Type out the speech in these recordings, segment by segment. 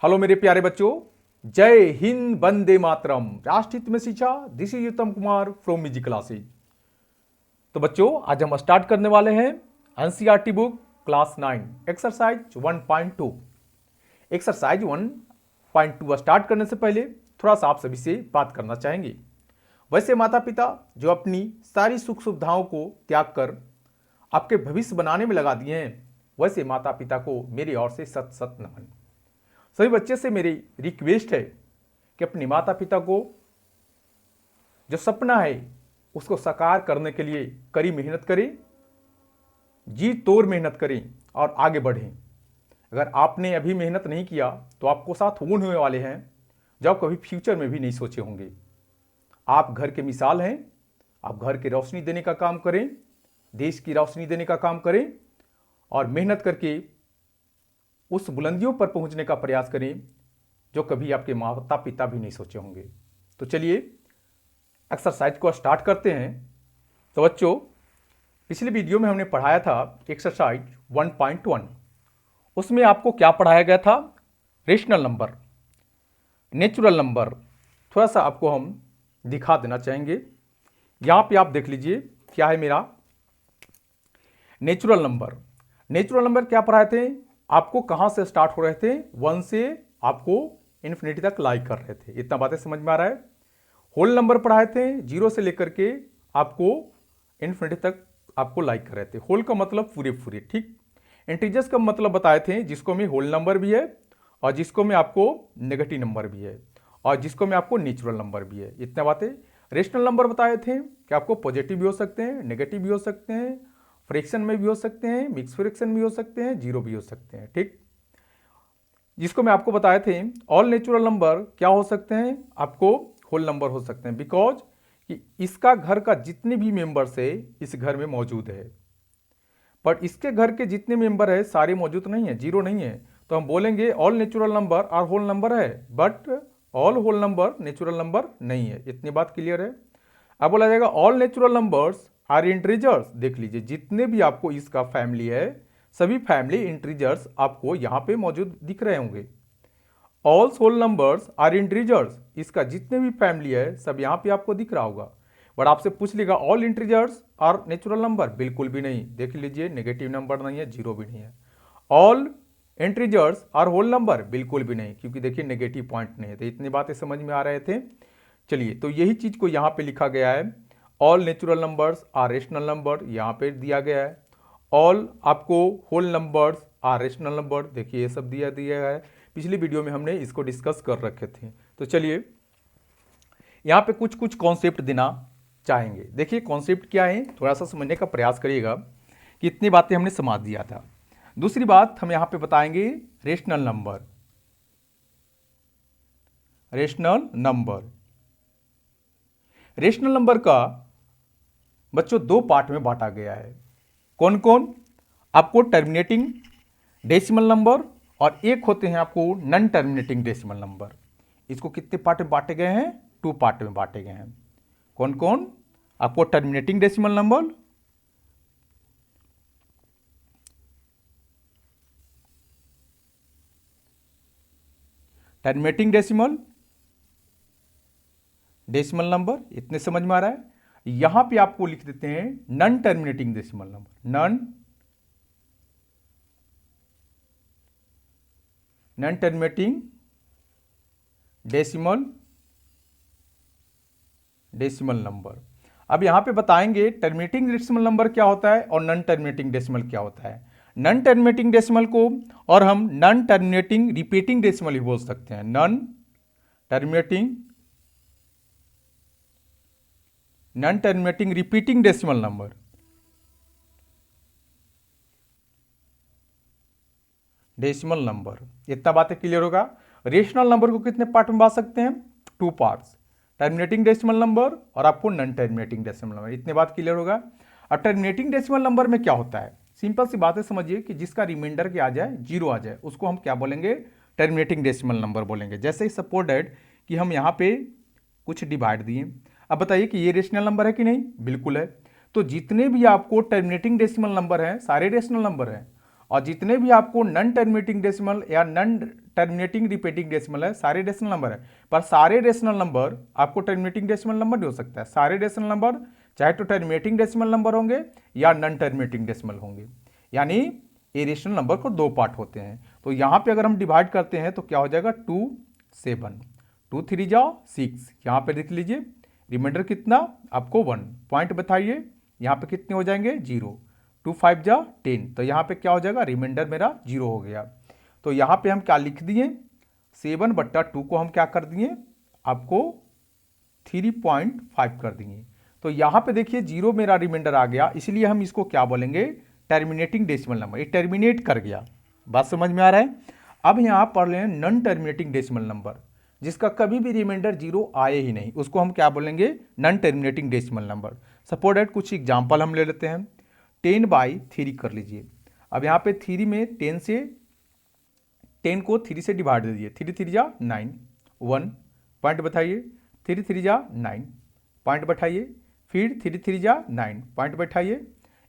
Hello मेरे प्यारे बच्चों, जय हिंद, वंदे मातरम। राष्ट्र हित में शिक्षा, दिस इज उत्तम कुमार फ्रॉम मिजी क्लासेज। तो बच्चों, आज हम स्टार्ट करने वाले हैं NCERT book class 9 exercise 1.2। Exercise 1.2 start करने से पहले थोड़ा सा आप सभी से बात करना चाहेंगे। वैसे माता पिता जो अपनी सारी सुख सुविधाओं को त्याग कर आपके भविष्य बनाने में लगा दिए हैं, वैसे माता पिता को मेरी ओर से सत सत नमन। सभी बच्चे से मेरी रिक्वेस्ट है कि अपने माता पिता को जो सपना है उसको साकार करने के लिए कड़ी मेहनत करें, जी तोड़ मेहनत करें और आगे बढ़ें। अगर आपने अभी मेहनत नहीं किया तो आपको साथ वो होने वाले हैं जो आप कभी फ्यूचर में भी नहीं सोचे होंगे। आप घर के मिसाल हैं, आप घर की रोशनी देने का काम करें, देश की रोशनी देने का काम करें और मेहनत करके उस बुलंदियों पर पहुंचने का प्रयास करें जो कभी आपके माता पिता भी नहीं सोचे होंगे। तो चलिए एक्सरसाइज को स्टार्ट करते हैं। तो बच्चों, पिछले वीडियो में हमने पढ़ाया था एक्सरसाइज 1.1। उसमें आपको क्या पढ़ाया गया था? Rational number, natural number. थोड़ा सा आपको हम दिखा देना चाहेंगे। यहाँ पे आप देख लीजिए क्या है मेरा नेचुरल नंबर। नेचुरल नंबर क्या पढ़ाए थे? आपको कहां से स्टार्ट हो रहे थे? 1 से आपको इन्फिनिटी तक लाइक कर रहे थे। इतना बातें समझ में आ रहा है? होल नंबर पढ़ाए थे, 0 से लेकर के आपको इन्फिनिटी तक आपको लाइक कर रहे थे। होल का मतलब पूरे पूरे, ठीक। इंटीजर्स का मतलब बताए थे जिसको में होल नंबर भी है और जिसको में आपको नेगेटिव नंबर भी है और जिसको में आपको नेचुरल नंबर भी है। इतना बातें। रेशनल नंबर बताए थे कि आपको पॉजिटिव भी हो सकते हैं, नेगेटिव भी हो सकते हैं, फ्रैक्शन में भी हो सकते हैं, मिक्स फ्रैक्शन भी हो सकते हैं, जीरो भी हो सकते हैं, ठीक। जिसको मैं आपको बताए थे ऑल नेचुरल नंबर क्या हो सकते हैं? आपको होल नंबर हो सकते हैं, बिकॉज कि इसका घर का जितने भी मेंबर्स है इस घर में मौजूद है, बट इसके घर के जितने मेंबर है सारे मौजूद नहीं है, जीरो नहीं है। तो हम बोलेंगे ऑल नेचुरल नंबर और होल नंबर है, but all whole number natural number नहीं है। इतनी बात क्लियर है? अब बोला जाएगा all natural numbers are integers. देख लीजिए जितने भी आपको इसका फैमिली है सभी फैमिली इंटीजर्स आपको यहां पे मौजूद दिख रहे होंगे। All whole numbers are integers, इसका जितने भी फैमिली है सब यहां पे आपको दिख रहा होगा। बट आपसे पूछ लेगा ऑल इंटीजर्स और नेचुरल नंबर, बिल्कुल भी नहीं। देख लीजिए नेगेटिव नंबर नहीं है, जीरो भी नहीं है। ऑल इंटीजर्स और होल नंबर, बिल्कुल भी नहीं, क्योंकि देखिए नेगेटिव पॉइंट नहीं है। तो इतनी बातें समझ में आ रहे थे। चलिए, तो यही चीज को यहां पे लिखा गया है। All natural numbers are rational number, यहां पे दिया गया है। ऑल आपको whole numbers are rational number, देखिए ये सब दिया है। पिछली वीडियो में हमने इसको डिस्कस कर रखे थे। तो चलिए यहां पे कुछ कुछ कॉन्सेप्ट देना चाहेंगे। देखिए कॉन्सेप्ट क्या है, थोड़ा सा समझने का प्रयास करिएगा कि इतनी बातें हमने समझ दिया था। दूसरी बात हम यहां पे बताएंगे rational number. Rational number, rational number का बच्चों 2 पार्ट में बांटा गया है। कौन कौन? आपको टर्मिनेटिंग डेसिमल नंबर और एक होते हैं आपको नॉन टर्मिनेटिंग डेसिमल नंबर। इसको कितने पार्ट में बांटे गए हैं? 2 पार्ट में बांटे गए हैं। कौन कौन? आपको terminating decimal number, terminating decimal number, इतने समझ में आ रहा है? यहां पे आपको लिख देते हैं non terminating decimal number. Non terminating decimal number. अब यहां पे बताएंगे टर्मिनेटिंग डेसिमल नंबर क्या होता है और नॉन टर्मिनेटिंग डेसिमल क्या होता है। नॉन टर्मिनेटिंग डेसिमल को और हम नॉन टर्मिनेटिंग रिपीटिंग डेसिमल ही बोल सकते हैं। Non terminating repeating decimal number. Decimal number, इतना बातें क्लियर होगा। रेशनल नंबर को कितने पार्ट में बांट सकते हैं? 2 पार्ट्स, टर्मिनेटिंग डेसिमल नंबर और आपको नॉन टर्मिनेटिंग डेसिमल नंबर। इतने बात क्लियर होगा। अब टर्मिनेटिंग डेसिमल नंबर में क्या होता है? सिंपल सी बातें समझिए कि जिसका रिमाइंडर क्या आ जाए, जीरो आ जाए, उसको हम क्या बोलेंगे? टर्मिनेटिंग डेसिमल नंबर बोलेंगे। जैसे ही सपोज दैट कि हम यहाँ पे कुछ डिवाइड दिए। अब बताइए कि ये रेशनल नंबर है कि नहीं? बिल्कुल है। तो जितने भी आपको टर्मिनेटिंग डेसिमल नंबर हैं सारे रेशनल नंबर हैं और जितने भी आपको नॉन टर्मिनेटिंग डेसिमल या नॉन टर्मिनेटिंग रिपीटिंग डेसिमल है, सारे रेशनल नंबर है, पर सारे रेशनल नंबर आपको टर्मिनेटिंग डेसिमल नंबर नहीं हो सकता है। सारे रेशनल नंबर चाहे तो टर्मिनेटिंग डेसिमल नंबर होंगे या नॉन टर्मिनेटिंग डेसिमल होंगे, यानी ए रेशनल नंबर को दो पार्ट होते हैं। तो यहाँ पे अगर हम डिवाइड करते हैं तो क्या हो जाएगा 2 7, 2 3 जाओ 6, यहाँ पे देख लीजिए रिमाइंडर कितना आपको 1, पॉइंट बताइए यहाँ पे कितने हो जाएंगे 0, 2 5 जा 10, तो यहाँ पे क्या हो जाएगा रिमाइंडर मेरा 0 हो गया। तो यहाँ पे हम क्या लिख दिए 7/2 को हम क्या कर दिए आपको 3.5 कर दिए। तो यहाँ पे देखिए 0 मेरा रिमाइंडर आ गया, इसलिए हम इसको क्या बोलेंगे टर्मिनेटिंग डेसिमल नंबर, ये टर्मिनेट कर गया। बात समझ में आ रहा है। अब यहाँ पढ़ लें नॉन टर्मिनेटिंग डेसिमल नंबर, जिसका कभी भी रिमाइंडर 0 आए ही नहीं, उसको हम क्या बोलेंगे non terminating decimal number. Suppose that कुछ एग्जांपल हम ले लेते हैं, 10/3 कर लीजिए। अब यहाँ पे 3 में 10 को 3 से डिवाइड दे दिए, 3 3 जा 9, 1 पॉइंट बताइए, 3 3 जा 9 पॉइंट बैठाइए, फिर 3 3 जा 9 पॉइंट बैठाइए।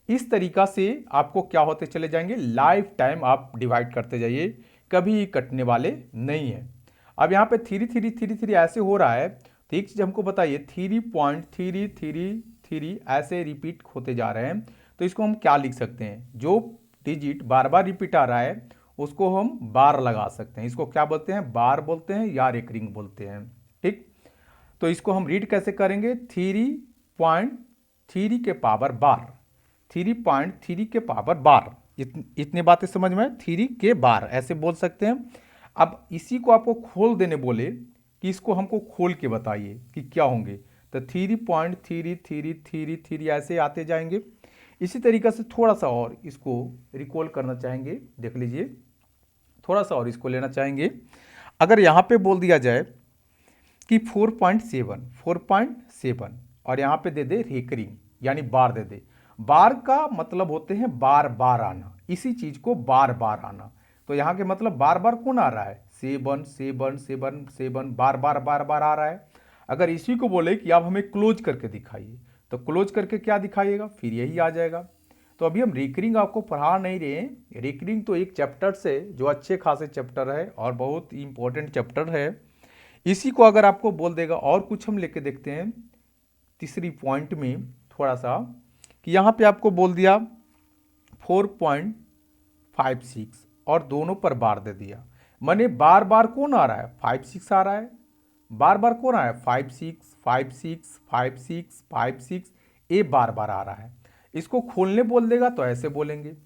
इस तरीका से आपको क्या होते चले जाएंगे, लाइफ टाइम आप डिवाइड करते जाइए, कभी कटने वाले नहीं है। अब यहाँ पे 3 3 3 3 ऐसे हो रहा है, तो एक चीज हमको बताइए 3.333 ऐसे रिपीट होते जा रहे हैं, तो इसको हम क्या लिख सकते हैं, जो डिजिट बार बार रिपीट आ रहा है उसको हम बार लगा सकते हैं, इसको क्या बोलते हैं बार बोलते हैं या रेकरिंग बोलते हैं। ठीक, तो इसको हम रीड कैसे करेंगे 3.3 के पावर बार, 3.3 के पावर बार, इतने बातें समझ में 3 के बार ऐसे बोल सकते हैं। अब इसी को आपको खोल देने बोले कि इसको हमको खोल के बताइए कि क्या होंगे, तो 3.333 ऐसे आते जाएंगे। इसी तरीके से थोड़ा सा और इसको रिकॉल करना चाहेंगे, देख लीजिए थोड़ा सा और इसको लेना चाहेंगे। अगर यहाँ पे बोल दिया जाए कि 4.7 और यहाँ पे दे दे रेकरिंग यानी बार दे दे, बार का मतलब होते हैं बार बार आना, इसी चीज को बार बार आना। तो यहाँ के मतलब बार बार कौन आ रहा है 7 7 7 7 बार बार बार बार आ रहा है। अगर इसी को बोले कि आप हमें क्लोज करके दिखाइए, तो क्लोज करके क्या दिखाइएगा, फिर यही आ जाएगा। तो अभी हम रिकरिंग आपको पढ़ा नहीं रहे हैं, रिकरिंग तो एक चैप्टर से जो अच्छे खासे चैप्टर है और बहुत इंपॉर्टेंट चैप्टर है, इसी को अगर आपको बोल देगा। और कुछ हम लेके देखते हैं तीसरी पॉइंट में थोड़ा सा, कि यहाँ पे आपको बोल दिया 4.56 और दोनों पर बार दे दिया, माने बार बार कौन आ रहा है 5 6 आ रहा है, बार बार कौन आ रहा है 5 6 5 6 5 6 5 6, ये बार बार आ रहा है। इसको खोलने बोल देगा तो ऐसे बोलेंगे,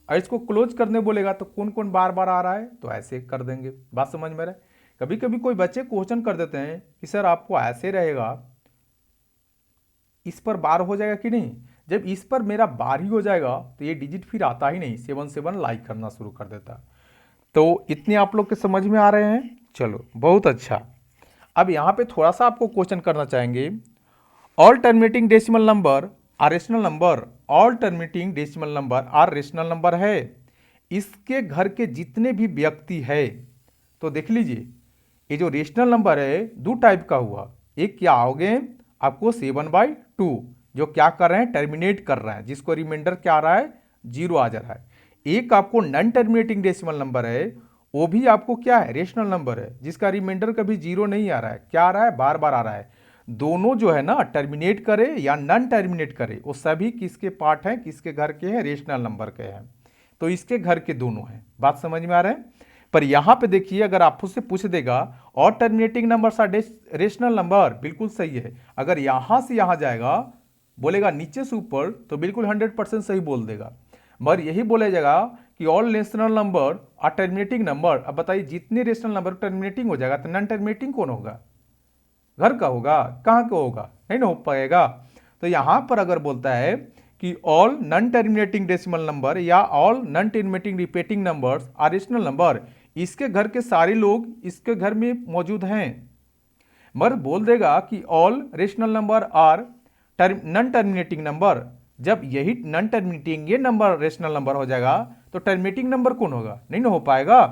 और इसको क्लोज करने बोलेगा तो कौन कौन बार बार आ रहा है तो ऐसे कर देंगे। बात समझ में रहे। कभी कभी कोई बच्चे क्वेश्चन कर देते हैं कि सर आपको ऐसे रहेगा, इस पर बार हो जाएगा कि नहीं, जब इस पर मेरा बार ही हो जाएगा तो ये डिजिट फिर आता ही नहीं, 7 7 लाइक करना शुरू कर देता। तो इतने आप लोग के समझ में आ रहे हैं, चलो बहुत अच्छा। अब यहाँ पे थोड़ा सा आपको क्वेश्चन करना चाहेंगे, all terminating decimal number are rational number, all terminating decimal number are rational number है, इसके घर के जितने भी व्यक्ति है। तो देख लीजिए ये जो रेशनल नंबर है दो टाइप का हुआ, एक क्या आओगे आपको 7/2 जो क्या कर रहे हैं टर्मिनेट कर रहे हैं, जिसको रिमाइंडर क्या आ रहा है 0 आ जा रहा है। एक आपको नॉन टर्मिनेटिंग डेसिमल नंबर है, वो भी आपको क्या है रेशनल नंबर है, जिसका रिमाइंडर कभी 0 नहीं आ रहा है, क्या आ रहा है बार बार आ रहा है। दोनों जो है ना टर्मिनेट करे या नॉन टर्मिनेट करे, वो सभी किसके पार्ट हैं, किसके घर के हैं, रेशनल नंबर के हैं। तो इसके घर के दोनों हैं। बात समझ में आ रहा है। पर यहां पे देखिए अगर आप उससे पूछ देगा और terminating number are rational number, बिल्कुल सही है। अगर यहां से यहां जाएगा बोलेगा नीचे से ऊपर तो बिल्कुल 100% सही बोल देगा। मगर यही बोला जाएगा कि all rational number are terminating number. अब बताइए जितने रेशनल नंबर टर्मिनेटिंग हो जाएगा तो नॉन टर्मिनेटिंग कौन होगा, घर का होगा, कहाँ का होगा, नहीं ना हो पाएगा। तो यहां पर अगर बोलता है कि all non terminating decimal number या all non terminating repeating numbers are rational number, इसके घर के सारे लोग इसके घर में मौजूद हैं। मगर बोल देगा कि all rational number are non terminating number, जब यही नॉन टर्मिनेटिंग ये नंबर रेशनल नंबर हो जाएगा तो टर्मिनेटिंग नंबर कौन होगा, नहीं ना हो पाएगा।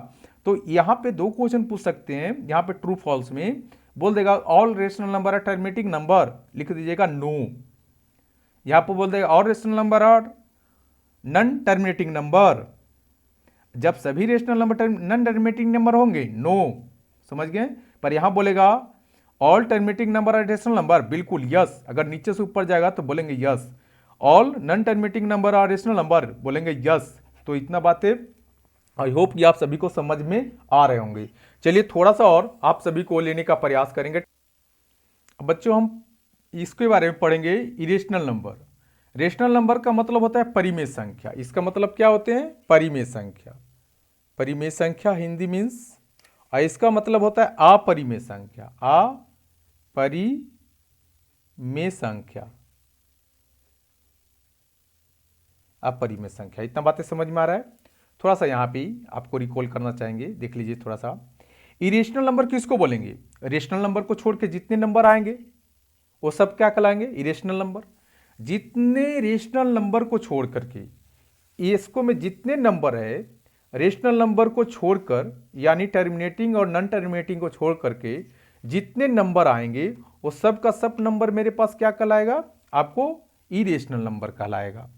तो यहां पे दो क्वेश्चन पूछ सकते हैं, यहां पे ट्रू फॉल्स में बोल देगा all rational number are terminating number, लिख दीजिएगा नो। यहां पर बोल देगा all rational number are non terminating number, जब सभी rational number non terminating number होंगे, नो, समझ गए। पर यहां बोलेगा all terminating number are rational number, बिल्कुल यस। अगर नीचे से ऊपर जाएगा तो बोलेंगे yes. All non terminating number are rational number, बोलेंगे यस। तो इतना बातें आई होप कि आप सभी को समझ में आ रहे होंगे। चलिए थोड़ा सा और आप सभी को लेने का प्रयास करेंगे। बच्चों हम इसके बारे में पढ़ेंगे, इरेशनल नंबर। रेशनल नंबर का मतलब होता है परिमेय संख्या। इसका मतलब क्या होते हैं? परिमेय संख्या। परिमेय संख्या हिंदी मीन्स, और इसका मतलब होता है अपरिमेय संख्या। अपरिमेय संख्या, अपरिमेय संख्या। इतना बातें समझ में आ रहा है? थोड़ा सा यहाँ पे आपको रिकॉल करना चाहेंगे, देख लीजिए थोड़ा सा। इरेशनल नंबर किसको बोलेंगे? रेशनल नंबर को छोड़ के जितने नंबर आएंगे वो सब क्या कहलाएंगे? Irrational number. जितने रेशनल नंबर को छोड़ करके, इसको में जितने नंबर है रेशनल नंबर को छोड़कर, यानी टर्मिनेटिंग और नॉन टर्मिनेटिंग को छोड़ करके जितने नंबर आएंगे वो सब का सब नंबर मेरे पास क्या कहलाएगा? आपको इरेशनल नंबर कहलाएगा।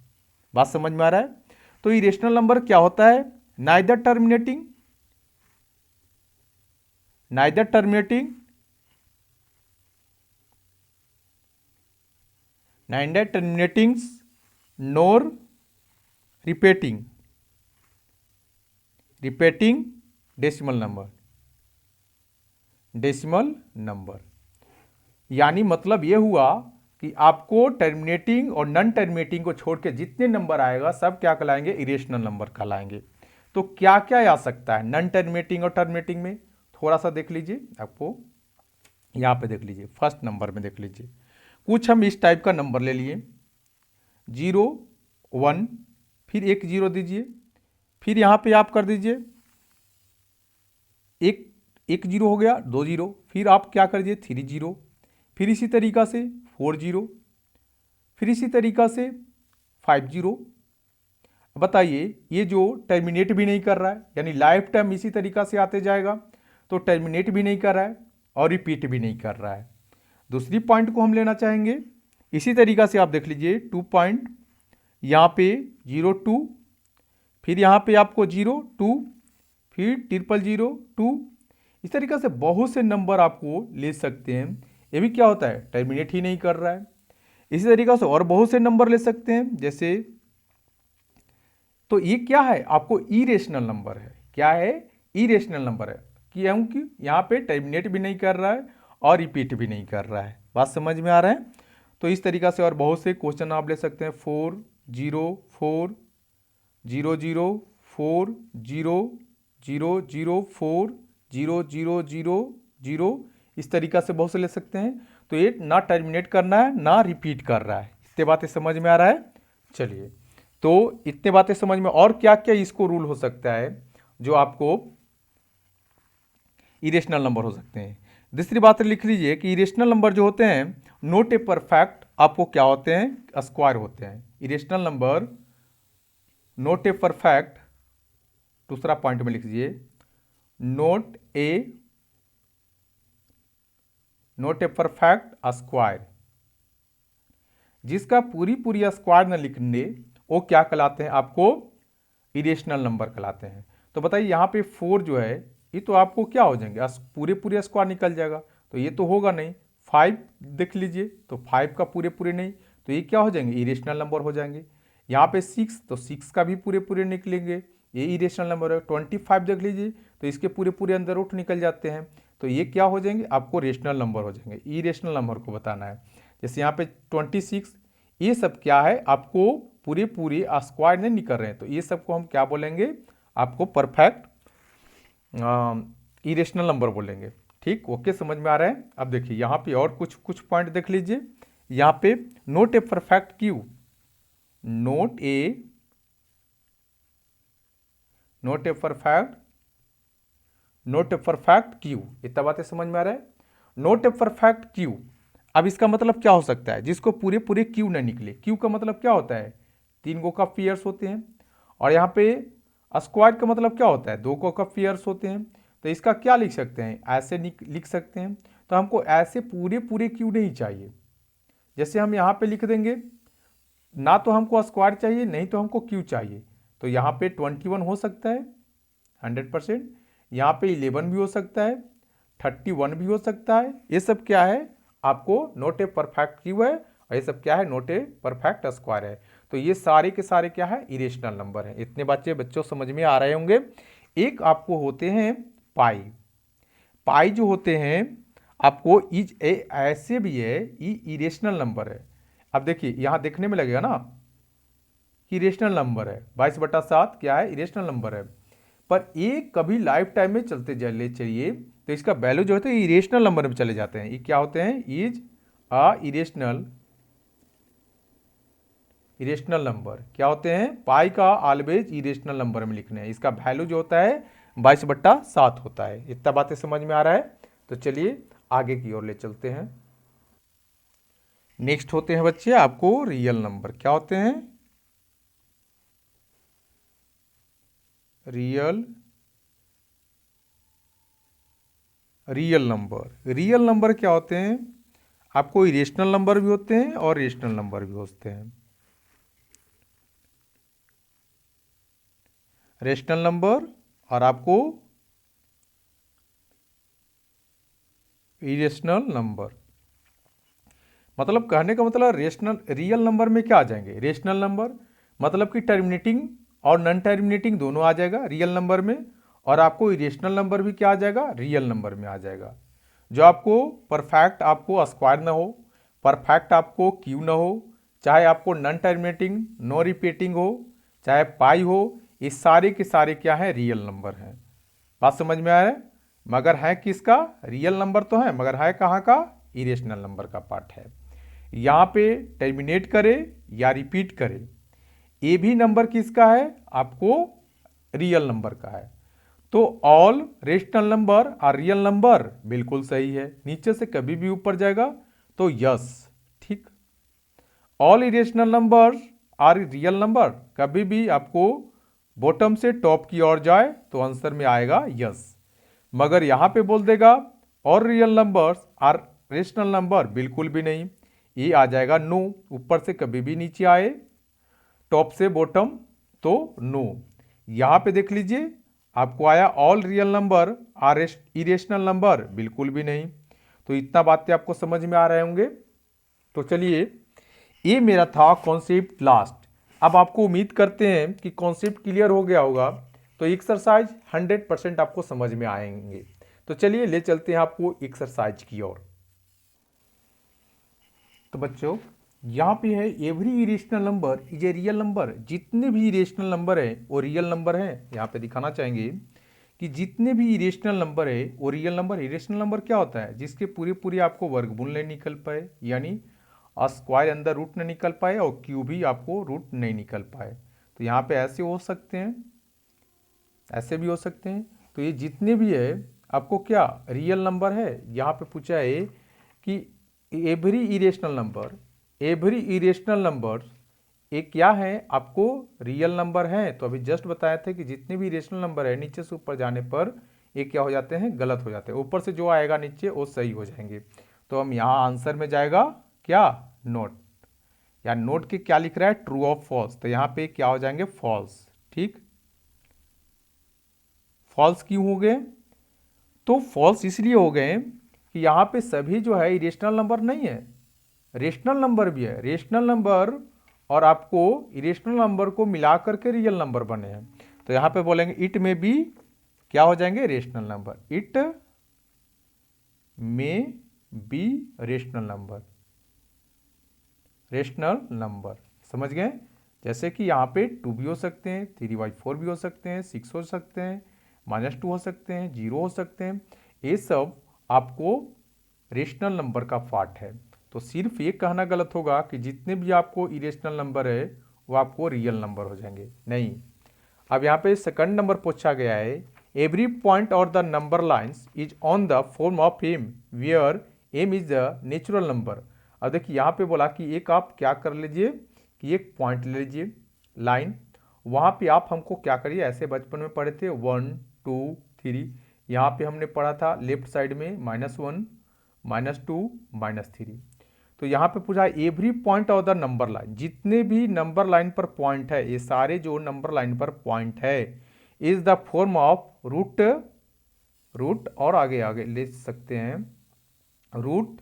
बात समझ में आ रहा है? तो इरेशनल नंबर क्या होता है? Neither terminating, neither terminating, neither terminating nor repeating, repeating decimal number, decimal number. यानी मतलब यह हुआ कि आपको टर्मिनेटिंग और नॉन टर्मिनेटिंग को छोड़ के जितने नंबर आएगा सब क्या कहलाएंगे? इरेशनल नंबर कहलाएंगे। तो क्या क्या आ सकता है नॉन टर्मिनेटिंग और टर्मिनेटिंग में? थोड़ा सा देख लीजिए, आपको यहां पे देख लीजिए, फर्स्ट नंबर में देख लीजिए। कुछ हम इस टाइप का नंबर ले लिए, 0 1, फिर एक 0 दीजिए, फिर यहां पे आप कर दीजिए एक 0 हो गया, 2 0, फिर आप क्या कर दीजिए 3 0, फिर इसी तरीका से 4 0, फिर इसी तरीका से 5 0। बताइए ये जो टर्मिनेट भी नहीं कर रहा है, यानी लाइफ टाइम इसी तरीका से आते जाएगा, तो टर्मिनेट भी नहीं कर रहा है और रिपीट भी नहीं कर रहा है। दूसरी पॉइंट को हम लेना चाहेंगे, इसी तरीका से आप देख लीजिए 2 पॉइंट, यहाँ पे 0 2, फिर यहाँ पे आपको 0 2, फिर 0 2। इस तरीका से बहुत से नंबर आपको ले सकते हैं। ये भी क्या होता है? टर्मिनेट ही नहीं कर रहा है। इसी तरीका से और बहुत से नंबर ले सकते हैं, जैसे, तो ये क्या है? आपको इरेशनल नंबर है। क्या है? इरेशनल नंबर है, क्योंकि यहाँ पे टर्मिनेट भी नहीं कर रहा है और रिपीट भी नहीं कर रहा है। बात समझ में आ रहा है? तो इस तरीका से और बहुत से क्वेश्चन आप ले सकते हैं। 4 0 4 0 0 4 0 0 0 4 0 0 0 0, इस तरीका से बहुत से ले सकते हैं। तो ये ना टर्मिनेट करना है ना रिपीट कर रहा है। इतने बातें समझ में आ रहा है? चलिए, तो इतने बातें समझ में, और क्या क्या इसको रूल हो सकता है जो आपको इरेशनल नंबर हो सकते हैं। दूसरी बात लिख लीजिए कि इरेशनल नंबर जो होते हैं नोट ए परफेक्ट, आपको क्या होते हैं? स्क्वायर होते हैं। Irrational number note a perfect, दूसरा पॉइंट में लिख लीजिए, नोट ए परफेक्ट स्क्वायर। जिसका पूरी पूरी स्क्वायर न लिखने वो क्या कहलाते हैं? आपको इरेशनल नंबर कहलाते हैं। तो बताइए यहाँ पे 4 जो है ये तो आपको क्या हो जाएंगे? पूरे पूरे स्क्वायर निकल जाएगा, तो ये तो होगा नहीं। 5 देख लीजिए, तो 5 का पूरे पूरे नहीं, तो ये क्या हो जाएंगे? इरेशनल नंबर हो जाएंगे। यहाँ पे 6, तो 6 का भी पूरे पूरे निकलेंगे, ये इरेशनल नंबर है। 25 देख लीजिए, तो इसके पूरे पूरे अंदर रूट निकल जाते हैं, तो ये क्या हो जाएंगे? आपको रेशनल नंबर हो जाएंगे। इरेशनल नंबर को बताना है। जैसे यहाँ पे 26, ये सब क्या है? आपको पूरे पूरे स्क्वायर नहीं निकल रहे हैं, तो ये सबको हम क्या बोलेंगे? आपको परफेक्ट इरेशनल नंबर बोलेंगे। ठीक, ओके, समझ में आ रहा है? अब देखिए यहाँ पे और कुछ पॉइंट देख लीजिए। यहाँ पे note a perfect Q, note a perfect Q. इतना बातें समझ में आ रहा है? Note a perfect Q. अब इसका मतलब क्या हो सकता है? जिसको पूरे पूरे क्यू न निकले। क्यू का मतलब क्या होता है? 3 गो कप पेयर्स होते हैं। और यहाँ पे स्क्वायर का मतलब क्या होता है? 2 को कप पेयर्स होते हैं। तो इसका क्या लिख सकते हैं? ऐसे लिख सकते हैं। तो हमको ऐसे पूरे पूरे क्यू नहीं चाहिए। जैसे हम यहाँ पे लिख देंगे, ना तो हमको स्क्वायर चाहिए नहीं तो हमको क्यू चाहिए। तो यहाँ पे 21 हो सकता है, 100%। यहाँ पे 11 भी हो सकता है, 31 भी हो सकता है। ये सब क्या है, आपको नॉट ए परफेक्ट क्यूब है, और ये सब क्या है, नॉट ए परफेक्ट स्क्वायर है। तो ये सारे के सारे क्या है, इरेशनल नंबर है। इतने बच्चों समझ में आ रहे होंगे। एक आपको होते हैं पाई। पाई जो होते हैं आपको इज ए ऐसे भी है, ये इरेशनल नंबर है। अब देखिए यहाँ देखने में लगेगा ना कि इरेशनल नंबर है, 22/7 क्या है, इरेशनल नंबर है। पर ये कभी लाइफ टाइम में चलते चले चाहिए, तो इसका वैल्यू जो होता है इरेशनल नंबर में चले जाते हैं। ये क्या होते हैं, इज अ इरेशनल नंबर क्या होते हैं, पाई का ऑलवेज इरेशनल नंबर में लिखने हैं। इसका वैल्यू जो होता है 22/7 होता है। इतना बातें समझ में आ रहा है। तो चलिए आगे की ओर ले चलते हैं। नेक्स्ट होते हैं बच्चे आपको रियल नंबर। क्या होते हैं, रियल नंबर। रियल नंबर क्या होते हैं, आपको इरेशनल नंबर भी होते हैं और रेशनल नंबर भी होते हैं। रेशनल नंबर और आपको इरेशनल नंबर। मतलब कहने का मतलब रियल नंबर में क्या आ जाएंगे, रेशनल नंबर, मतलब कि टर्मिनेटिंग और नॉन टर्मिनेटिंग दोनों आ जाएगा रियल नंबर में। और आपको इरेशनल नंबर भी क्या आ जाएगा, रियल नंबर में आ जाएगा। जो आपको परफेक्ट आपको स्क्वायर ना हो, परफेक्ट आपको क्यू ना हो, चाहे आपको नॉन टर्मिनेटिंग नो रिपीटिंग हो, चाहे पाई हो, ये सारे के सारे क्या है, रियल नंबर हैं। बात समझ में आ रहा है। मगर है किसका, रियल नंबर तो है, मगर है कहाँ का, इरेशनल नंबर का पार्ट है। यहाँ पे टर्मिनेट करे या रिपीट करे, ये भी नंबर किसका है, आपको रियल नंबर का है। तो ऑल रेशनल नंबर और रियल नंबर बिल्कुल सही है। नीचे से कभी भी ऊपर जाएगा तो यस, ठीक। ऑल इरेशनल नंबर और रियल नंबर कभी भी आपको बॉटम से टॉप की ओर जाए तो आंसर में आएगा यस। मगर यहां पे बोल देगा और रियल नंबर्स और रेशनल नंबर, बिल्कुल भी नहीं, ये आ जाएगा नो। ऊपर से कभी भी नीचे आए टॉप से बॉटम तो नो। यहां पे देख लीजिए आपको आया ऑल रियल नंबर और इरेशनल नंबर, बिल्कुल भी नहीं। तो इतना बातें आपको समझ में आ रहे होंगे। तो चलिए ये मेरा था कॉन्सेप्ट लास्ट। अब आपको उम्मीद करते हैं कि कॉन्सेप्ट क्लियर हो गया होगा। तो एक्सरसाइज 100% आपको समझ में आएंगे। तो चलिए ले चलते हैं आपको एक्सरसाइज की ओर। तो बच्चों यहाँ पे है every irrational number is a real number. जितने भी इरेशनल नंबर है वो रियल नंबर है। यहाँ पे दिखाना चाहेंगे कि जितने भी इरेशनल नंबर है वो रियल नंबर। इरेशनल नंबर क्या होता है, जिसके पूरे पूरे आपको वर्गमूल नहीं निकल पाए, यानी स्क्वायर अंदर रूट नहीं निकल पाए और क्यूब भी आपको रूट नहीं निकल पाए। तो यहाँ पे ऐसे हो सकते हैं, ऐसे भी हो सकते हैं। तो ये जितने भी है आपको क्या रियल नंबर है। यहाँ पे पूछा है कि एवरी इरेशनल नंबर ये क्या है, आपको रियल नंबर है। तो अभी जस्ट बताए थे कि जितने भी इरेशनल नंबर है नीचे से ऊपर जाने पर ये क्या हो जाते हैं, गलत हो जाते हैं। ऊपर से जो आएगा नीचे वो सही हो जाएंगे। तो हम यहाँ आंसर में जाएगा क्या, नोट, या नोट के क्या लिख रहा है, ट्रू और फॉल्स। तो यहाँ पे क्या हो जाएंगे, फॉल्स, ठीक। फॉल्स क्यों हो गए, तो फॉल्स इसलिए हो गए कि यहाँ पे सभी जो है इरेशनल नंबर नहीं है, रेशनल नंबर भी है। रेशनल नंबर और आपको इरेशनल नंबर को मिला करके रियल नंबर बने हैं। तो यहाँ पे बोलेंगे इट में बी क्या हो जाएंगे, rational number. It may be rational number, rational number, समझ गए। जैसे कि यहाँ पे 2 भी हो सकते हैं, 3/4 भी हो सकते हैं, 6 हो सकते हैं, -2 हो सकते हैं, 0 हो सकते हैं। ये सब आपको रेशनल नंबर का पार्ट है। तो सिर्फ ये कहना गलत होगा कि जितने भी आपको इरेशनल नंबर है वो आपको रियल नंबर हो जाएंगे, नहीं। अब यहाँ पे सेकंड नंबर पूछा गया है, एवरी पॉइंट और the number lines is on the form of m where m is the natural number. अब देखिए यहाँ पे बोला कि एक आप क्या कर लीजिए कि एक पॉइंट ले लीजिए लाइन, वहाँ पे आप हमको क्या करिए, ऐसे बचपन में पढ़े थे 1 2 3, यहाँ पे हमने पढ़ा था लेफ्ट साइड में -1 -2 -3। तो यहाँ पे पूछा every point of the number line, जितने भी नंबर लाइन पर पॉइंट है, ये सारे जो नंबर लाइन पर पॉइंट है is the form of root, root और आगे आगे ले सकते हैं, रूट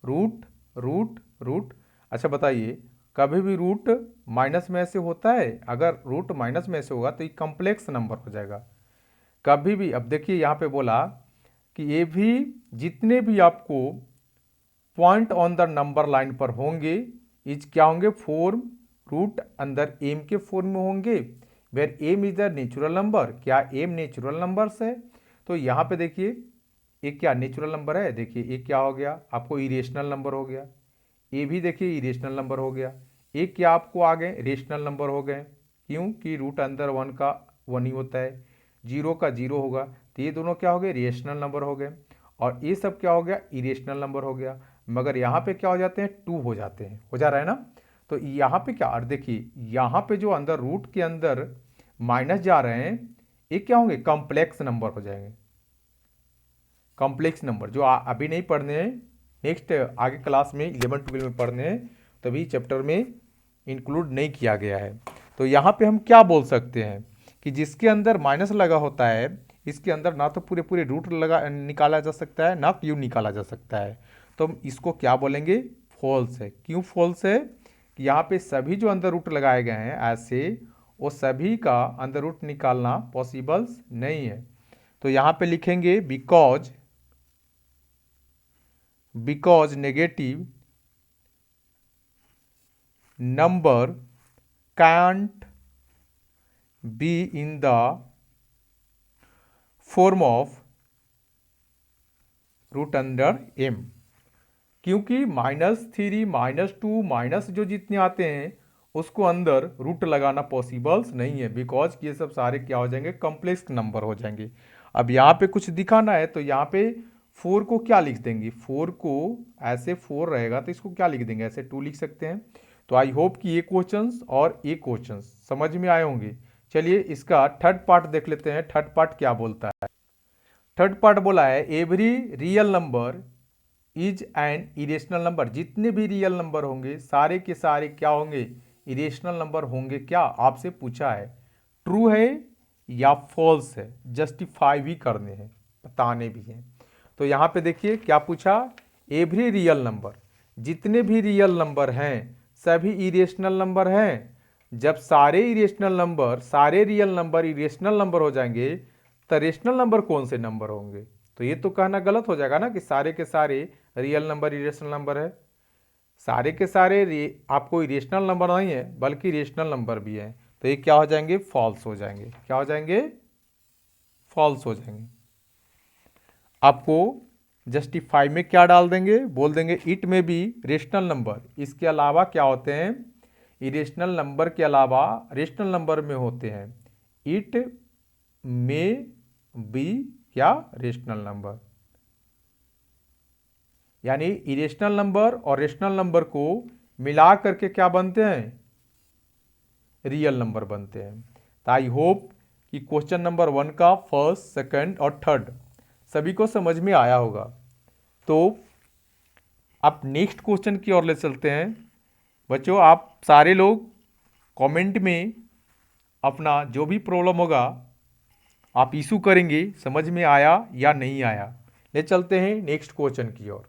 रूट रूट रूट। अच्छा बताइए, कभी भी रूट माइनस में से होता है? अगर रूट माइनस में से होगा तो ये कॉम्प्लेक्स नंबर हो जाएगा कभी भी। अब देखिए यहाँ पे बोला कि ये भी जितने भी आपको point on the number line पर होंगे इज क्या होंगे, फॉर्म रूट अंदर एम के फॉर्म में होंगे, where m is the natural number. क्या एम नेचुरल नंबर्स है? तो यहाँ पे देखिए एक क्या नेचुरल नंबर है, देखिए एक क्या हो गया आपको इरेशनल नंबर हो गया, ये भी देखिए इरेशनल नंबर हो गया, एक क्या आपको आ गए रेशनल नंबर हो गए। क्यों कि रूट अंदर वन का वन ही होता है, जीरो का जीरो होगा, तो ये दोनों क्या हो गए रेशनल नंबर हो गए, और ये सब क्या हो गया इरेशनल नंबर हो गया। मगर यहाँ पे क्या हो जाते हैं, टू हो जाते हैं, हो जा रहा है ना। तो यहाँ पे क्या, और देखिए यहाँ पे जो अंदर रूट के अंदर माइनस जा रहे हैं ये क्या होंगे, कॉम्प्लेक्स नंबर हो जाएंगे। कॉम्प्लेक्स नंबर जो अभी नहीं पढ़ने हैं, नेक्स्ट आगे क्लास में 11-12 में पढ़ने हैं, तभी चैप्टर में इंक्लूड नहीं किया गया है। तो यहाँ पे हम क्या बोल सकते हैं कि जिसके अंदर माइनस लगा होता है इसके अंदर ना तो पूरे पूरे रूट लगा निकाला जा सकता है ना क्यों निकाला जा सकता है, तो हम इसको क्या बोलेंगे, फॉल्स है। क्यों फॉल्स है कि यहाँ पे सभी जो अंदर रूट लगाए गए हैं ऐसे वो सभी का अंदर रूट निकालना पॉसिबल्स नहीं है। तो यहाँ पे लिखेंगे because negative number can't be in the form of root under m। क्योंकि -3 -2 माइनस जो जितने आते हैं उसको अंदर रूट लगाना पॉसिबल्स नहीं है, बिकॉज ये सब सारे क्या हो जाएंगे, कॉम्प्लेक्स नंबर हो जाएंगे। अब यहाँ पे कुछ दिखाना है तो यहाँ पे 4 को क्या लिख देंगे, 4 को ऐसे 4 रहेगा तो इसको क्या लिख देंगे, ऐसे 2 लिख सकते हैं। तो आई होप कि ये क्वेश्चंस और ये क्वेश्चंस समझ में आए होंगे। चलिए इसका थर्ड पार्ट देख लेते हैं, थर्ड पार्ट क्या बोलता है। थर्ड पार्ट बोला है every real number is an irrational number. जितने भी रियल नंबर होंगे सारे के सारे क्या होंगे, इरेशनल नंबर होंगे। क्या आपसे पूछा है, ट्रू है या फॉल्स है, जस्टिफाई भी करने हैं, बताने भी हैं। तो यहाँ पे देखिए क्या पूछा, एवरी रियल नंबर, जितने भी रियल नंबर हैं सभी इरेशनल नंबर हैं। जब सारे इरेशनल नंबर, सारे रियल नंबर इरेशनल नंबर हो जाएंगे तो रेशनल नंबर कौन से नंबर होंगे, तो ये तो कहना गलत हो जाएगा ना कि सारे के सारे रियल नंबर इरेशनल नंबर है। सारे के सारे आपको इरेशनल नंबर नहीं है बल्कि रेशनल नंबर भी है, तो ये क्या हो जाएंगे, फॉल्स हो जाएंगे। क्या हो जाएंगे, फॉल्स हो जाएंगे। आपको जस्टिफाई में क्या डाल देंगे, बोल देंगे it may be rational number, इसके अलावा क्या होते हैं, इरेशनल नंबर के अलावा रेशनल नंबर में होते हैं, इट में बी क्या रेशनल नंबर। यानी इरेशनल नंबर और रेशनल नंबर को मिला करके क्या बनते हैं, रियल नंबर बनते हैं। तो आई होप कि क्वेश्चन नंबर 1 का फर्स्ट, सेकंड और थर्ड सभी को समझ में आया होगा। तो अब नेक्स्ट क्वेश्चन की ओर ले चलते हैं। बच्चों आप सारे लोग कमेंट में अपना जो भी प्रॉब्लम होगा आप इशू करेंगे, समझ में आया या नहीं आया। ले चलते हैं नेक्स्ट क्वेश्चन की ओर।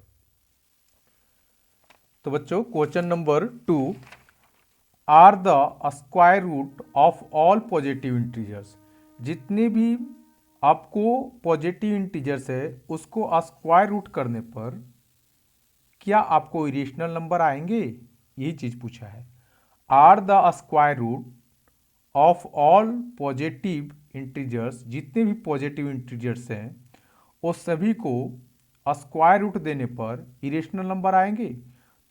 तो बच्चों question number 2, are the square root of all positive integers. जितने भी आपको पॉजिटिव इंटीजर्स है उसको स्क्वायर रूट करने पर क्या आपको इरेशनल नंबर आएंगे, यही चीज पूछा है। Are the square root of all positive integers, जितने भी पॉजिटिव इंटीजर्स हैं वो सभी को स्क्वायर रूट देने पर इरेशनल नंबर आएंगे।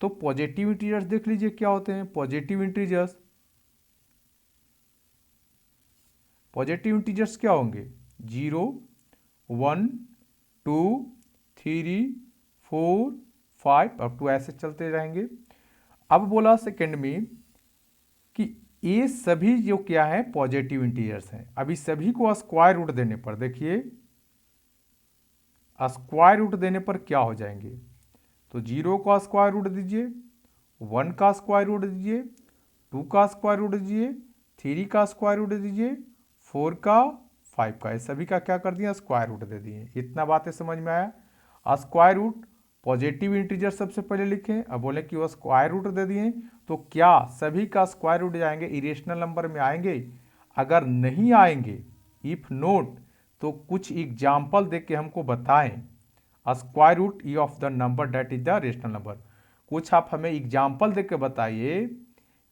तो पॉजिटिव इंटीजर्स देख लीजिए क्या होते हैं, पॉजिटिव इंटीजर्स, पॉजिटिव इंटीजर्स क्या होंगे, 0 1 2 3 4 5 अप टू ऐसे चलते रहेंगे। अब बोला सेकंड में कि ये सभी जो क्या है पॉजिटिव इंटीजर्स हैं, अभी सभी को स्क्वायर रूट देने पर देखिए स्क्वायर रूट देने पर क्या हो जाएंगे, तो 0 का स्क्वायर रूट दीजिए, 1 का स्क्वायर रूट दीजिए, 2 का स्क्वायर रूट दीजिए, 3 का स्क्वायर रूट दीजिए, 4 का, 5 का, इस सभी का क्या कर दिया, स्क्वायर रूट दे दिए। इतना बातें समझ में आया। स्क्वायर रूट पॉजिटिव इंटीजर सबसे पहले लिखें, अब बोले कि वो स्क्वायर रूट दे दिए, तो क्या सभी का स्क्वायर रूट जाएंगे इरेशनल नंबर में आएंगे? अगर नहीं आएंगे, इफ नोट, तो कुछ एग्जाम्पल दे के हमको बताएं स्क्वायर रूट ई of the number that is the rational number. कुछ आप हमें एग्जाम्पल दे के बताइए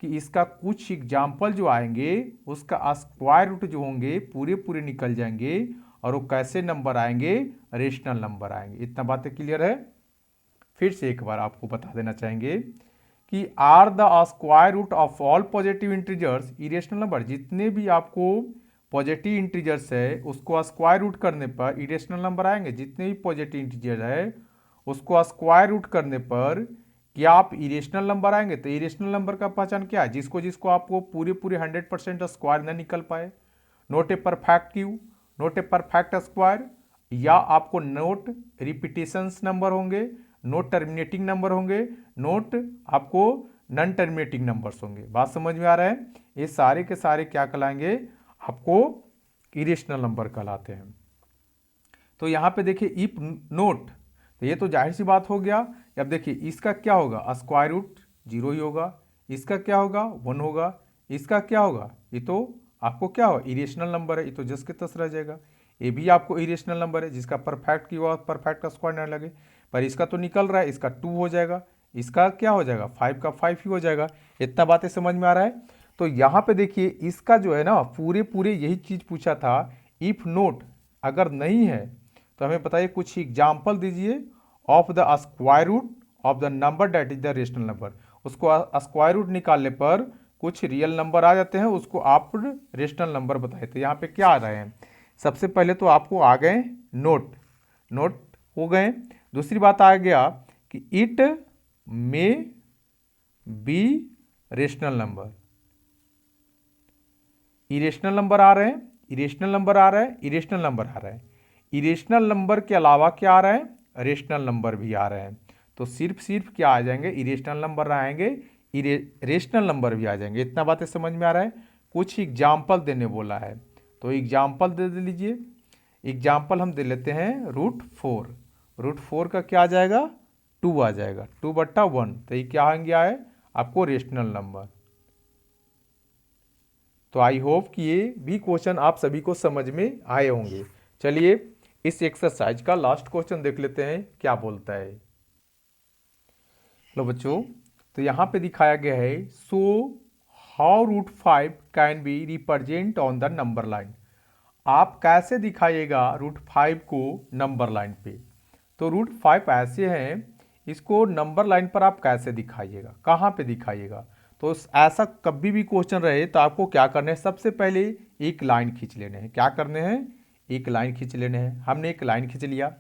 कि इसका कुछ एग्जाम्पल जो आएंगे उसका स्क्वायर रूट जो होंगे पूरे पूरे निकल जाएंगे और वो कैसे नंबर आएंगे, रेशनल नंबर आएंगे। इतना बातें क्लियर है। फिर से एक बार आपको बता देना चाहेंगे कि are the square root of all positive integers irrational number, जितने भी आपको पॉजिटिव इंटीजर्स है उसको स्क्वायर रूट करने पर इरेशनल नंबर आएंगे। जितने भी पॉजिटिव इंटीजर है उसको स्क्वायर रूट करने पर क्या आप इरेशनल नंबर आएंगे? तो इरेशनल नंबर का पहचान क्या है? जिसको जिसको आपको पूरे पूरे 100% स्क्वायर न निकल पाए, note a perfect Q, note a perfect square, या आपको नोट रिपीटेशंस नंबर होंगे, नोट टर्मिनेटिंग नंबर होंगे, नोट आपको नॉन टर्मिनेटिंग नंबर्स होंगे। बात समझ में आ रहा है? ये सारे के सारे क्या कहलाएंगे? आपको इरेशनल नंबर कहलाते हैं। तो यहां पे देखिए इफ नोट, तो ये तो जाहिर सी बात हो गया। अब देखिए इसका क्या होगा, स्क्वायर रूट 0 ही होगा, इसका क्या होगा 1 होगा, इसका क्या होगा, ये तो आपको क्या होगा इरेशनल नंबर है, ये तो जस के तस रह जाएगा। ये भी आपको इरेशनल नंबर है जिसका परफेक्ट की हुआ परफेक्ट का स्क्वायर न लगे, पर इसका तो निकल रहा है, इसका 2 हो जाएगा, इसका क्या हो जाएगा 5 का 5 ही हो जाएगा। इतना बातें समझ में आ रहा है। तो यहाँ पे देखिए इसका जो है ना पूरे पूरे यही चीज़ पूछा था। इफ नोट अगर नहीं है तो हमें बताइए कुछ एग्जाम्पल दीजिए of the square root of the number that is the rational number. उसको स्क्वायर रूट निकालने पर कुछ रियल नंबर आ जाते हैं, उसको आप रेशनल नंबर बताए। तो यहाँ पे क्या आ रहे हैं, सबसे पहले तो आपको आ गए नोट, नोट हो गए। दूसरी बात आ गया कि it may be rational number, irrational number आ रहे हैं, इरेशनल नंबर आ रहा है, इरेशनल नंबर आ रहा है। इरेशनल नंबर के अलावा क्या आ रहा है, रेशनल नंबर भी आ रहे हैं। तो सिर्फ क्या आ जाएंगे, इरेशनल नंबर आएंगे, रेशनल नंबर भी आ जाएंगे। इतना बातें समझ में आ रहा है। कुछ एग्जाम्पल देने बोला है तो एग्जाम्पल दे लीजिए। एग्जाम्पल हम दे लेते हैं √4, √4 का क्या आ जाएगा 2 आ जाएगा, 2/1। तो ये क्या गया है आपको रेशनल नंबर। तो आई होप कि ये भी क्वेश्चन आप सभी को समझ में आए होंगे। चलिए इस एक्सरसाइज का लास्ट क्वेश्चन देख लेते हैं क्या बोलता है। लो बच्चों, तो यहाँ पे दिखाया गया है so how √5 can be represent on the number line. आप कैसे दिखाइएगा √5 को नंबर लाइन पे? तो √5 ऐसे हैं, इसको नंबर लाइन पर आप कैसे दिखाइएगा, कहाँ पे दिखाइएगा? तो ऐसा कभी भी क्वेश्चन रहे तो आपको क्या करना है, सबसे पहले एक लाइन खींच लेने हैं। क्या करने हैं, एक लाइन खींच लेने हैं। हमने एक लाइन खींच लिया,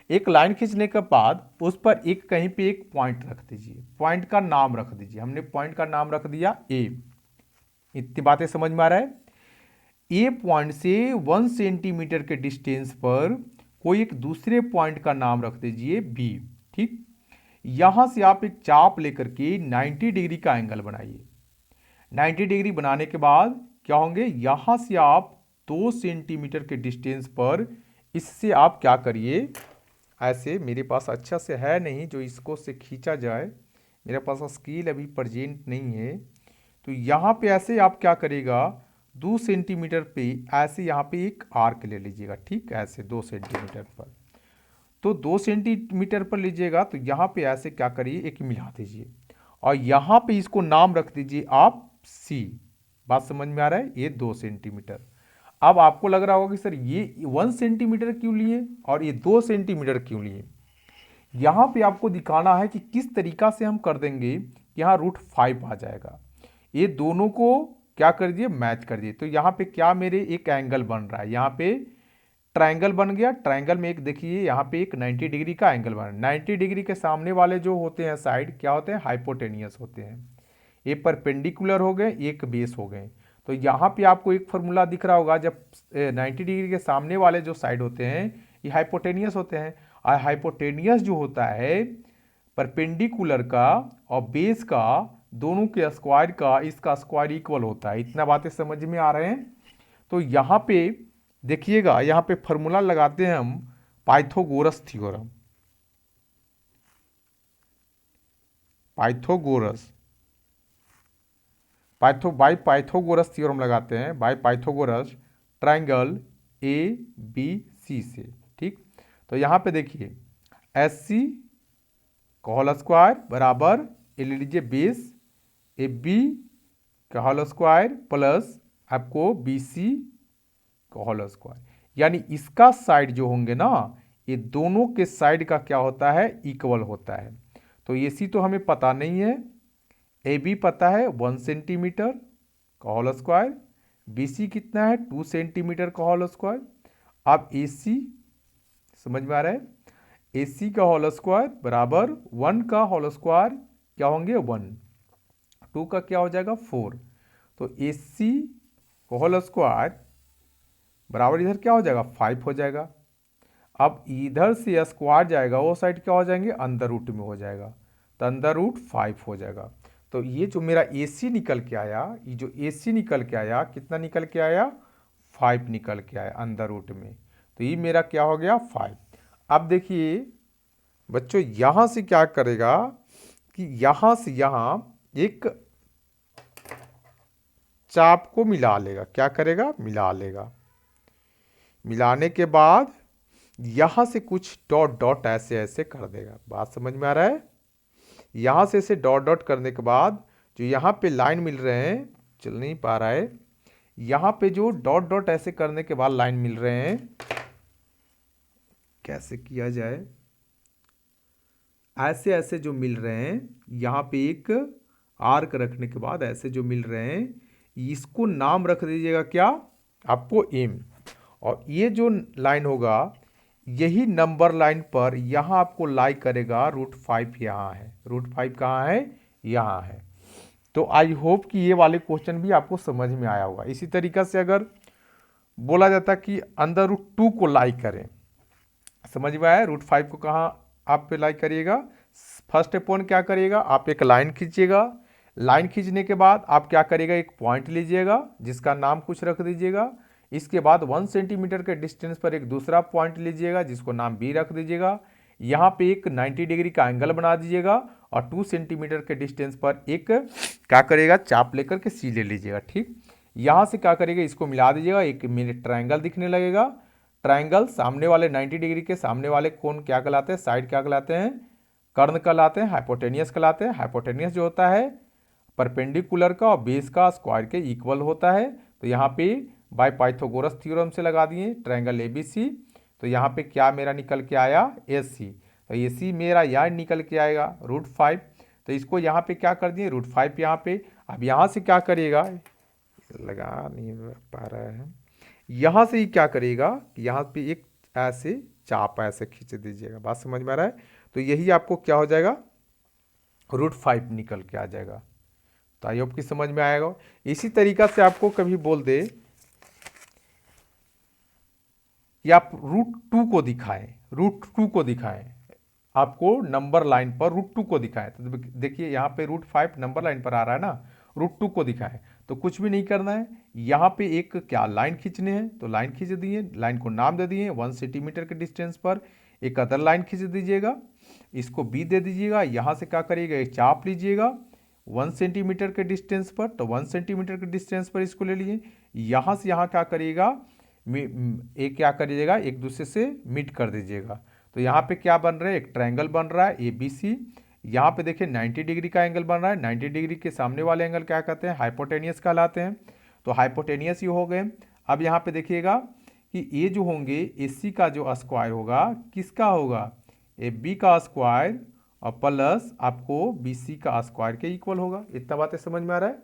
एक लाइन खींचने के बाद उस पर एक कहीं पे एक पॉइंट रख दीजिए, पॉइंट का नाम रख दीजिए। हमने पॉइंट का नाम रख दिया ए। इतनी बातें समझ में आ रहा है। ए पॉइंट से 1 सेंटीमीटर के डिस्टेंस पर कोई एक दूसरे पॉइंट का नाम रख दीजिए बी। ठीक, यहां से आप एक चाप लेकर के 90 डिग्री का एंगल बनाइए। 90 डिग्री बनाने के बाद क्या होंगे, यहां से आप 2 सेंटीमीटर के डिस्टेंस पर इससे आप क्या करिए, ऐसे मेरे पास अच्छा से है नहीं जो इसको से खींचा जाए, मेरे पास स्केल अभी प्रेजेंट नहीं है। तो यहाँ पे ऐसे आप क्या करेगा, 2 सेंटीमीटर पे ऐसे यहाँ पे एक आर्क ले लीजिएगा। ठीक, ऐसे 2 सेंटीमीटर पर, तो 2 सेंटीमीटर पर लीजिएगा। तो यहाँ पे ऐसे क्या करिए, एक मिला दीजिए और यहाँ पे इसको नाम रख दीजिए आप सी। बात समझ में आ रहा है, ये 2 सेंटीमीटर। अब आपको लग रहा होगा कि सर ये 1 सेंटीमीटर क्यों लिए और ये 2 सेंटीमीटर क्यों लिए? यहाँ पे आपको दिखाना है कि किस तरीका से हम कर देंगे कि यहाँ √5 आ जाएगा। ये दोनों को क्या कर दिए, मैच कर दिए। तो यहाँ पे क्या मेरे एक एंगल बन रहा है, यहाँ पे ट्रायंगल बन गया। ट्रायंगल में एक देखिए यहाँ पे एक 90 डिग्री का एंगल बना। 90 डिग्री के सामने वाले जो होते हैं साइड क्या होते हैं, हाइपोटेनियस होते हैं। ये परपेंडिकुलर हो गए, एक बेस हो गए। तो यहाँ पे आपको एक फॉर्मूला दिख रहा होगा, जब 90 डिग्री के सामने वाले जो साइड होते हैं ये हाइपोटेनियस होते हैं, और हाइपोटेनियस जो होता है परपेंडिकुलर का और बेस का दोनों के स्क्वायर का, इसका स्क्वायर इक्वल होता है। इतना बातें समझ में आ रहे हैं। तो यहाँ पे देखिएगा यहाँ पे फॉर्मूला लगाते हैं हम पाइथागोरस थ्योरम। पाइथागोरस थ्योरम लगाते हैं by Pythagoras triangle A B C से। ठीक, तो यहाँ पे देखिए एस सी का होल स्क्वायर बराबर ले लीजिए बेस ए बी का होल स्क्वायर प्लस आपको बी सी का होल स्क्वायर, यानी इसका साइड जो होंगे ना ये दोनों के साइड का क्या होता है, इक्वल होता है। तो ए सी तो हमें पता नहीं है, ए बी पता है 1 सेंटीमीटर का होल स्क्वायर, बी सी कितना है 2 सेंटीमीटर का होल स्क्वायर। अब ए सी समझ में आ रहा है, ए सी का होल स्क्वायर बराबर 1 का होल स्क्वायर क्या होंगे 1, 2 का क्या हो जाएगा 4, तो ए सी का होल स्क्वायर बराबर इधर क्या हो जाएगा 5 हो जाएगा। अब इधर से स्क्वायर जाएगा वो साइड क्या हो जाएंगे अंदर रूट में हो जाएगा, तो अंदर रूट 5 हो जाएगा। तो ये जो मेरा ए सी निकल के आया, ये जो ए सी निकल के आया कितना निकल के आया 5 निकल के आया अंदर रूट में, तो ये मेरा क्या हो गया 5। अब देखिए बच्चों यहाँ से क्या करेगा कि यहाँ से यहाँ एक चाप को मिला लेगा, क्या करेगा मिला लेगा, मिलाने के बाद यहाँ से कुछ डॉट डॉट ऐसे ऐसे कर देगा। बात समझ में आ रहा है, यहाँ से ऐसे डॉट डॉट करने के बाद जो यहाँ पे लाइन मिल रहे हैं, चल नहीं पा रहा है, यहाँ पे जो डॉट डॉट ऐसे करने के बाद लाइन मिल रहे हैं, कैसे किया जाए, ऐसे ऐसे जो मिल रहे हैं यहाँ पे एक आर्क रखने के बाद ऐसे जो मिल रहे हैं इसको नाम रख दीजिएगा क्या आपको एम, और ये जो लाइन होगा यही नंबर लाइन पर यहाँ आपको लाई करेगा √5, यहाँ है √5 कहाँ है यहाँ है। तो आई होप कि ये वाले क्वेश्चन भी आपको समझ में आया होगा। इसी तरीक़ा से अगर बोला जाता कि अंदर √2 को लाई करें, समझ में आया, √5 को कहाँ आप पे लाई करिएगा, फर्स्ट अपॉन क्या करिएगा आप एक लाइन खींचिएगा, लाइन खींचने के बाद आप क्या करिएगा एक पॉइंट लीजिएगा जिसका नाम कुछ रख दीजिएगा, इसके बाद 1 सेंटीमीटर के डिस्टेंस पर एक दूसरा पॉइंट लीजिएगा जिसको नाम बी रख दीजिएगा, यहाँ पे एक 90 डिग्री का एंगल बना दीजिएगा और 2 सेंटीमीटर के डिस्टेंस पर एक क्या करेगा चाप लेकर के सी ले लीजिएगा। ठीक, यहाँ से क्या करेगा इसको मिला दीजिएगा, एक मेरे ट्रायंगल दिखने लगेगा, ट्रायंगल सामने वाले 90 डिग्री के सामने वाले कोण क्या कहलाते हैं, साइड क्या कहलाते हैं, कर्ण कहलाते हैं, हाइपोटेनियस कहलाते हैं। हाइपोटेनियस जो होता है परपेंडिकुलर का और बेस का स्क्वायर के इक्वल होता है। तो यहाँ पे बाय पाइथागोरस थ्योरम से लगा दिए ट्रायंगल ए बी सी, तो यहाँ पे क्या मेरा निकल के आया ए सी, तो ए सी मेरा यहाँ निकल के आएगा √5, तो इसको यहाँ पे क्या कर दिए √5 यहाँ पे। अब यहाँ से क्या करिएगा, लगा नहीं पा रहा है, यहाँ से ही क्या करिएगा कि यहाँ पे एक ऐसे चाप ऐसे खींच दीजिएगा। बात समझ में आ रहा है, तो यही आपको क्या हो जाएगा √5 निकल के आ जाएगा। तो आई होप की समझ में आएगा। इसी तरीका से आपको कभी बोल दे कि आप √2 को दिखाएं, √2 को दिखाएं, आपको नंबर लाइन पर √2 को दिखाएं, तो देखिए यहाँ पे √5 नंबर लाइन पर आ रहा है ना, √2 को दिखाएं, तो कुछ भी नहीं करना है, यहाँ पे एक क्या लाइन खींचने हैं, तो लाइन खींच दिए, लाइन को नाम दे दिए 1 सेंटीमीटर के डिस्टेंस पर एक अदर लाइन खींच दीजिएगा, इसको बी दे दीजिएगा, यहाँ से क्या करिएगा एक चाप लीजिएगा 1 सेंटीमीटर के डिस्टेंस पर, तो 1 सेंटीमीटर के डिस्टेंस पर इसको ले लिए, यहाँ से यहाँ क्या करिएगा एक क्या करिएगा एक दूसरे से मीट कर दीजिएगा। तो यहाँ पे क्या बन रहा है एक ट्रायंगल बन रहा है ए बी सी, यहाँ पे देखिए 90 डिग्री का एंगल बन रहा है, 90 डिग्री के सामने वाले एंगल क्या कहते हैं हाइपोटेनियस कहलाते हैं, तो हाइपोटेनियस ही हो गए। अब यहाँ पे देखिएगा कि ये जो होंगे ए सी का जो स्क्वायर होगा किसका होगा ए बी का स्क्वायर और प्लस आपको बी सी का स्क्वायर के इक्वल होगा। इतना बातें समझ में आ रहा है।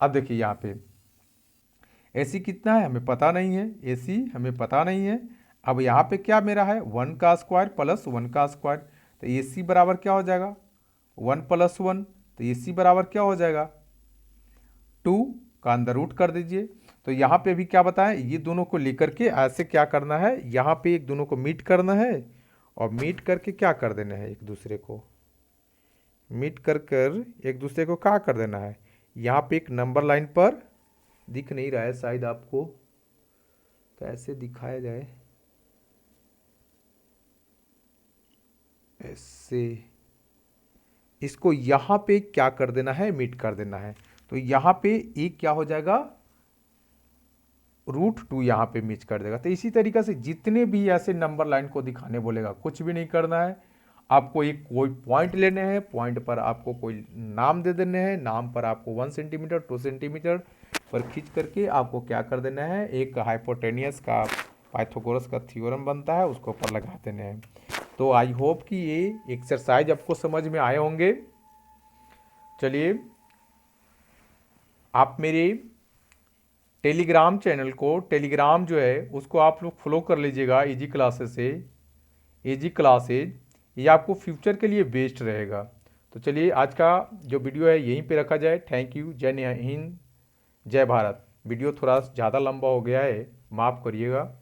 अब देखिए यहाँ पे ए सी कितना है हमें पता नहीं है, ए सी हमें पता नहीं है। अब यहाँ पे क्या मेरा है 1 का स्क्वायर प्लस 1 का स्क्वायर, तो ए सी बराबर क्या हो जाएगा 1 + 1, तो ए सी बराबर क्या हो जाएगा 2 का अंदर रूट कर दीजिए। तो यहाँ पे भी क्या बताएं ये दोनों को लेकर के ऐसे क्या करना है, यहाँ पे एक दोनों को मीट करना है और मीट करके क्या कर देना है एक दूसरे को मीट कर एक दूसरे को क्या कर देना है, यहाँ पे एक नंबर लाइन पर दिख नहीं रहा है शायद आपको, कैसे दिखाया जाए, ऐसे इसको यहाँ पे क्या कर देना है, मीट कर देना है। तो यहाँ पे एक क्या हो जाएगा, √2 यहाँ पे मीट कर देगा। तो इसी तरीके से जितने भी ऐसे नंबर लाइन को दिखाने बोलेगा, कुछ भी नहीं करना है, आपको एक कोई पॉइंट लेने हैं, पॉइंट पर आपको कोई नाम दे देने हैं, नाम पर आपको 1 सेंटीमीटर 2 सेंटीमीटर पर खींच करके आपको क्या कर देना है, एक हाइपोटेनियस का पाइथागोरस का थ्योरम बनता है, उसको ऊपर लगा देने हैं। तो आई होप कि ये एक्सरसाइज आपको समझ में आए होंगे। चलिए, आप मेरे टेलीग्राम चैनल को, टेलीग्राम जो है उसको आप लोग फॉलो कर लीजिएगा, इजी क्लासेस से, इजी क्लासेज, ये आपको फ्यूचर के लिए बेस्ट रहेगा। तो चलिए, आज का जो वीडियो है यहीं पे रखा जाए। Thank you. जय हिंद, जय भारत। वीडियो थोड़ा ज़्यादा लंबा हो गया है, माफ़ करिएगा।